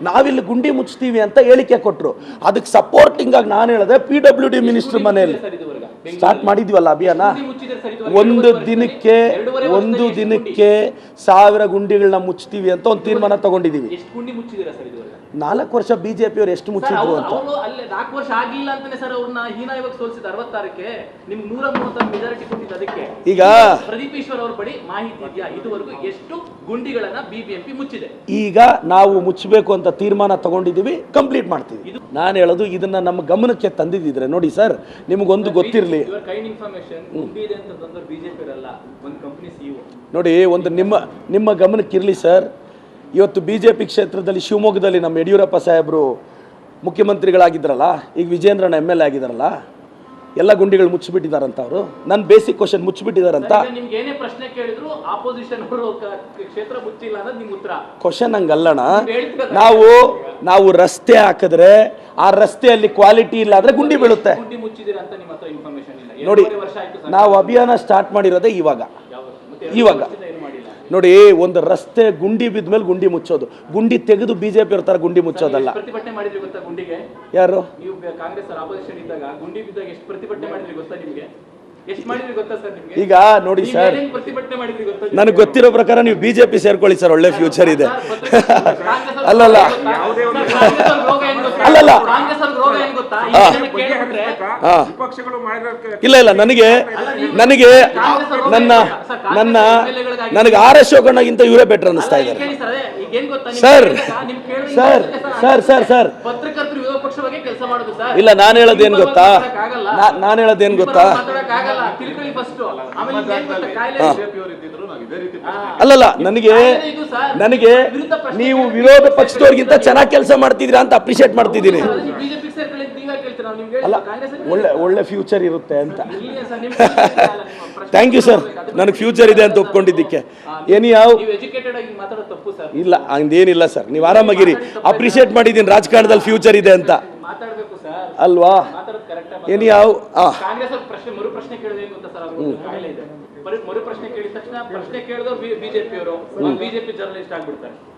ನಾವಿಲ್ಲಿ ಗುಂಡಿ ಮುಚ್ತೀವಿ ಅಂತ ಹೇಳಿಕೆ ಕೊಟ್ಟರು. ಅದಕ್ಕೆ ಸಪೋರ್ಟಿಂಗ್ ಆಗಿ ನಾನು ಹೇಳಿದೆ PWD ಮಿನಿಸ್ಟರ್ ಮನೆಯಲ್ಲಿ ಸ್ಟಾರ್ಟ್ ಮಾಡಿದ್ವಲ್ಲ ಅಭಿಯಾನ. ಒಂದು ದಿನಕ್ಕೆ 1000 ಗುಂಡಿಗಳನ್ನ ಮುಚ್ತೀವಿ ಅಂತ ಒಂದು ತೀರ್ಮಾನ ತಗೊಂಡಿದ್ದೀವಿ. 4 ವರ್ಷ ಬಿಜೆಪಿ ಅವರು ಎಷ್ಟು ಮುಚ್ಚಿದ್ರು ಅಂತ. 4 ವರ್ಷ ಆಗಿಲ್ಲ ಅಂತಾನೆ ಸರ್ ಅವ್ರನ್ನ ಹೀನಾಯವಾಗಿ ಸೋಲಿಸಿದ 66ಕ್ಕೆ ನಿಮ್ಗೆ 130 ಮೆಜಾರಿಟಿ ಕೊಟ್ಟಿದ್ದು. ಅದಕ್ಕೆ ಈಗ ಪ್ರದೀಪ್ ಈಶ್ವರ್ ಅವ್ರ ಬಳಿ ಮಾಹಿತಿ ಇದೆಯಾ ಇದುವರೆಗೂ ಎಷ್ಟು ಗುಂಡಿಗಳನ್ನ ಬಿಬಿಎಂಪಿ ಮುಚ್ಚಿದೆ? ಈಗ ನಾವು ಮುಚ್ಚಬೇಕು ಅಂತ ತೀರ್ಮಾನ ತಗೊಂಡಿದ್ದೀವಿ, ಕಂಪ್ಲೀಟ್ ಮಾಡ್ತೀವಿ. ನಾನು ಹೇಳೋದು ಇದನ್ನ ನಮ್ಮ ಗಮನಕ್ಕೆ ತಂದಿದ್ದಿದ್ರೆ ನೋಡಿ ಸರ್, ನಿಮಗೊಂದು ಗೊತ್ತಿರಲಿ ನೋಡಿ, ಒಂದು ನಿಮ್ಮ ಗಮನಕ್ಕಿರಲಿ ಸರ್. ಇವತ್ತು BJP ಕ್ಷೇತ್ರದಲ್ಲಿ ಶಿವಮೊಗ್ಗದಲ್ಲಿ ನಮ್ಮ ಯಡಿಯೂರಪ್ಪ ಸಾಹೇಬರು ಮುಖ್ಯಮಂತ್ರಿಗಳಾಗಿದ್ದಾರಲ್ಲ, ಈಗ ವಿಜೇಂದ್ರನ MLA ಆಗಿದ್ದಾರಲ್ಲ, ಎಲ್ಲ ಗುಂಡಿಗಳು ಮುಚ್ಚಿಬಿಟ್ಟಿದಾರಂತ. ಅವರು ನನ್ನ ಬೇಸಿಕ್ ಕ್ವಶನ್ ಮುಚ್ಚಿಬಿಟ್ಟಿದಾರಂತ. ನಿಮ್ಗೆ ಏನೇ ಪ್ರಶ್ನೆ ಕೇಳಿದ್ರು ಆಪೋಸಿಷನ್ ಅವರು ಕ್ಷೇತ್ರ ಮುಚ್ಚಿಲ್ಲ ಅನ್ನೋದು ನಿಮ್ಮ ಉತ್ತರ. ಕ್ವಶನ್ ಹಂಗಲ್ಲಣ. ನಾವು ರಸ್ತೆ ಹಾಕಿದ್ರೆ ಆ ರಸ್ತೆಯಲ್ಲಿ ಕ್ವಾಲಿಟಿ ಇಲ್ಲ ಅಂದ್ರೆ ಗುಂಡಿ ಬೀಳುತ್ತೆ. ನೋಡಿ, ನಾವು ಅಭಿಯಾನ ಸ್ಟಾರ್ಟ್ ಮಾಡಿರೋದೇ ಇವಾಗ ನೋಡಿ. ಒಂದು ರಸ್ತೆ ಗುಂಡಿ ಬಿದ್ದ ಮೇಲೆ ಗುಂಡಿ ಮುಚ್ಚೋದು, ಗುಂಡಿ ತೆಗೆದು BJP ಇರ್ತಾರೆ, ಗುಂಡಿ ಮುಚ್ಚೋದಲ್ಲ. ಪ್ರತಿಭಟನೆ ಮಾಡಿದ್ರಿ ಗೊತ್ತಾ ಗುಂಡಿಗೆ? ಯಾರು? ನೀವು ಕಾಂಗ್ರೆಸ್ ಆಪೋಸಿಷನ್ ಇದ್ದಾಗ ಗುಂಡಿ ಬಿದ್ದಾಗ ಎಷ್ಟು ಪ್ರತಿಭಟನೆ ಮಾಡಿದ್ರಿ ಗೊತ್ತಾ ನಿಮಗೆ? ಎಷ್ಟು ಮಾಡಿದ್ರಿ ಗೊತ್ತಾ ಸರ್ ನಿಮಗೆ? ಈಗ ನೋಡಿ ಸರ್, ಪ್ರತಿಭಟನೆ ಮಾಡಿದ್ರಿ ಗೊತ್ತಾ? ನನಗೆ ಗೊತ್ತಿರೋ ಪ್ರಕಾರ ನೀವು BJP ಸೇರ್ಕೊಳ್ಳಿ ಸರ್, ಒಳ್ಳೆ ಫ್ಯೂಚರ್ ಇದೆ. ಅಲ್ಲಲ್ಲ ಇಲ್ಲ ನನಗೆ R ಅಶೋಕಣ್ಣಗಿಂತ ಇವರೇ ಬೆಟರ್ ಅನಿಸ್ತಾ ಇದ್ದಾರೆ ಸರ್. ಇಲ್ಲ, ನಾನು ಹೇಳೋದೇನು ಗೊತ್ತಾ, ಅಲ್ಲಲ್ಲ, ನನಗೆ ನೀವು ವಿರೋಧ ಪಕ್ಷದವ್ರಿಗಿಂತ ಚೆನ್ನಾಗಿ ಕೆಲಸ ಮಾಡ್ತಿದ್ದೀರಾ ಅಂತ ಅಪ್ರಿಷಿಯೇಟ್ ಮಾಡ್ತಿದ್ದೀನಿ. ಅಲ್ಲ, ಒಳ್ಳೆ ಫ್ಯೂಚರ್ ಇರುತ್ತೆ ಅಂತ. ಥ್ಯಾಂಕ್ ಯು ಸರ್, ನನಗೆ ಫ್ಯೂಚರ್ ಇದೆ ಅಂತ ಒಪ್ಕೊಂಡಿದ್ದಕ್ಕೆ. ಇಲ್ಲ, ಹಂಗೇನಿಲ್ಲ ಸರ್, ನೀವು ಆರಾಮಾಗಿರಿ. ಅಪ್ರಿಷಿಯೇಟ್ ಮಾಡಿದ್ದೀನಿ ರಾಜಕಾರಣದಲ್ಲಿ ಫ್ಯೂಚರ್ ಇದೆ ಅಂತ ಅಲ್ವಾ? ಮರು ಪ್ರಶ್ನೆ ಕೇಳಿದ ತಕ್ಷಣ ಪ್ರಶ್ನೆ ಕೇಳಿದವರು ಬಿಜೆಪಿ ಅವರು ಬಿಜೆಪಿ ಜರ್ನಲಿಸ್ಟ್ ಆಗ್ಬಿಡ್ತಾರೆ.